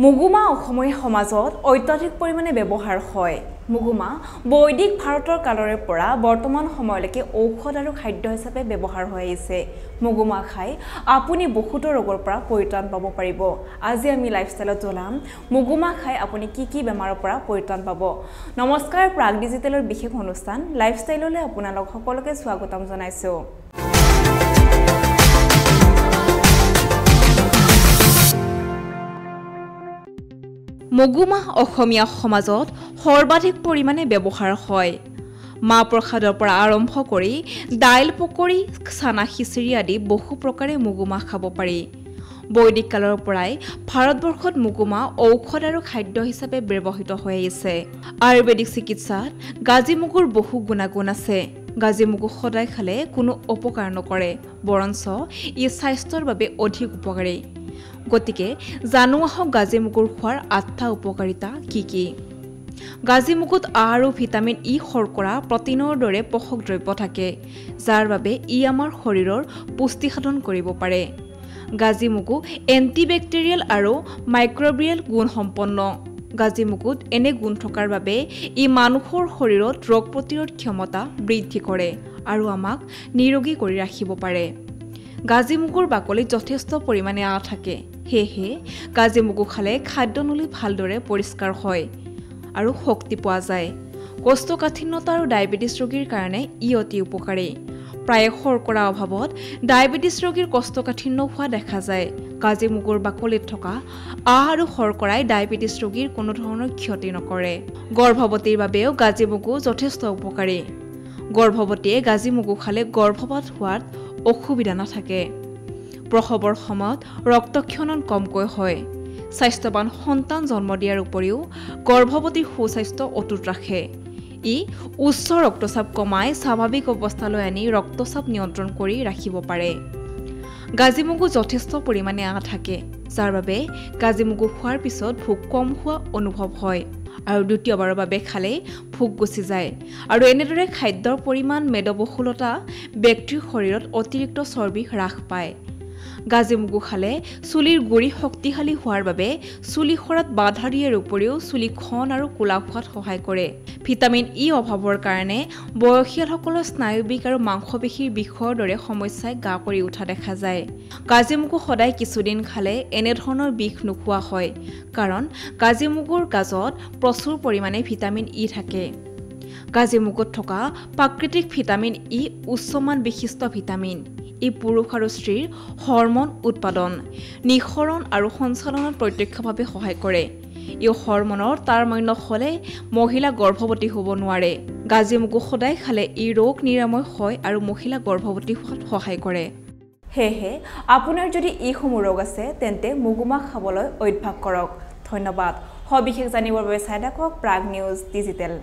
মুগুমা অসমীয়া সমাজত অত্যাধিক পৰিমাণে ব্যৱহাৰ হয়। মুগুমা বৈদিক ভাৰতৰ কালৰে পৰা বৰ্তমান সময়লৈকে ঔষধ আৰু খাদ্য হিচাপে ব্যৱহাৰ হৈ আহিছে। মুগুমা খাই আপুনি বহুতো ৰোগৰ পৰা পৰিত্ৰাণ পাব পাৰিব। আজি আমি লাইফষ্টাইলত জনাম মুগুমা খাই আপুনি কি কি বেমাৰৰ পৰা পৰিত্ৰাণ পাব। নমস্কাৰ, প্ৰাগ ডিজিটেলৰ বিশেষ অনুষ্ঠান লাইফষ্টাইললৈ আপোনালোক সকলোকে স্বাগতম জনাইছো। মুগুমা অসমীয়া সমাজত সৰ্বাধিক পৰিমাণে ব্যৱহাৰ হয়। মাহ প্ৰসাদৰ পৰা আৰম্ভ কৰি দাইল পকৰি, চানা খিচিৰি আদি বহু প্ৰকাৰে মুগুমা খাব পাৰি। বৈদিক কালৰ পৰাই ভাৰতবৰ্ষত মুগুমা ঔষধ আৰু খাদ্য হিচাপে ব্যৱহৃত হৈ আহিছে। আয়ুৰ্বেদিক চিকিৎসাত গাজি মগুৰ বহু গুণাগুণ আছে। গাজি মগু সদায় খালে কোনো অপকাৰ নকৰে, বৰঞ্চ ই স্বাস্থ্যৰ বাবে অধিক উপকাৰী। গতিকে জানো আহক গাজি মগুৰ খোৱাৰ 8টা উপকাৰিতা কি কি। গাজি মগুত আৰু ভিটামিন ই, শৰ্কৰা, প্ৰটিনৰ দৰে পোষক দ্ৰব্য থাকে, যাৰ বাবে ই আমাৰ শৰীৰৰ পুষ্টি সাধন কৰিব পাৰে। গাজি মগু এণ্টিবেক্টেৰিয়েল আৰু মাইক্ৰবিয়েল গুণ সম্পন্ন। গাজি মগুত এনে গুণ থকাৰ বাবে ই মানুহৰ শৰীৰত ৰোগ প্ৰতিৰোধ ক্ষমতা বৃদ্ধি কৰে আৰু আমাক নিৰোগী কৰি ৰাখিব পাৰে। গাজি মগুৰ বাকলিত যথেষ্ট পৰিমাণে আঁহ থাকে, সেয়েহে গাজি মগু খালে খাদ্যনলী ভালদৰে পৰিষ্কাৰ হয় আৰু শক্তি পোৱা যায়। কোষ্ঠকাঠিন্যতা আৰু ডায়েবেটিছ ৰোগীৰ কাৰণে ই অতি উপকাৰী। প্ৰায়ে শৰ্কৰা অভাৱত ডায়েবেটিছ ৰোগীৰ কোষ্ঠকাঠিন্য হোৱা দেখা যায়। গাজি মগুৰ বাকলিত থকা আঁহ আৰু শৰ্কৰাই ডায়েবেটিছ ৰোগীৰ কোনো ধৰণৰ ক্ষতি নকৰে। গৰ্ভৱতীৰ বাবেও গাজি মগু যথেষ্ট উপকাৰী। গৰ্ভৱতীয়ে গাজি মগু খালে গৰ্ভপাত হোৱাত অসুবিধা নাথাকে। প্ৰসৱৰ সময়ত ৰক্তক্ষৰণ কমকৈ হয়। স্বাস্থ্যৱান সন্তান জন্ম দিয়াৰ উপৰিও গৰ্ভৱতীৰ সুস্বাস্থ্য অটুট ৰাখে। ই উচ্চ ৰক্তচাপ কমাই স্বাভাৱিক অৱস্থালৈ আনি ৰক্তচাপ নিয়ন্ত্ৰণ কৰি ৰাখিব পাৰে। গাজি মগু যথেষ্ট পৰিমাণে আঁহ থাকে, যাৰ বাবে গাজি মগু খোৱাৰ পিছত ভোক কম হোৱা অনুভৱ হয় আৰু দ্বিতীয়বাৰৰ বাবে খালে ভোক গুচি যায়। আৰু এনেদৰে খাদ্যৰ পৰিমাণ, মেদবহুলতা ব্যক্তিৰ শৰীৰত অতিৰিক্ত চৰ্বি হ্ৰাস পায়। গাজি মগু খালে চুলিৰ গুৰি শক্তিশালী হোৱাৰ বাবে চুলি সৰাত বাধা দিয়াৰ উপৰিও চুলি ঘন আৰু কোলা হোৱাত সহায় কৰে। ভিটামিন ই অভাৱৰ কাৰণে বয়সীয়ালসকলৰ স্নায়ুবিষ আৰু মাংসপেশীৰ বিষৰ দৰে সমস্যাই গা কৰি উঠা দেখা যায়। গাজি মগু সদায় কিছুদিন খালে এনেধৰণৰ বিষ নোহোৱা হয়, কাৰণ গাজি মগুৰ গাজত প্ৰচুৰ পৰিমাণে ভিটামিন ই থাকে। গাজি মগুত থকা প্ৰাকৃতিক ভিটামিন ই উচ্চমান বিশিষ্ট ভিটামিন। ই পুৰুষ আৰু স্ত্ৰীৰ হৰমন উৎপাদন, নিঃসৰণ আৰু সঞ্চালনত প্ৰত্যক্ষভাৱে সহায় কৰে। ই হৰমনৰ তাৰমান্য হ'লে মহিলা গৰ্ভৱতী হ'ব নোৱাৰে। গাজি মগু সদায় খালে ই ৰোগ নিৰাময় হয় আৰু মহিলা গৰ্ভৱতী হোৱাত সহায় কৰে। সেয়েহে আপোনাৰ যদি এইসমূহ ৰোগ আছে তেন্তে মুগুমা খাবলৈ অভ্যাস কৰক। ধন্যবাদ। সবিশেষ জানিবৰ বাবে চাই থাকক প্ৰাগ নিউজ ডিজিটেল।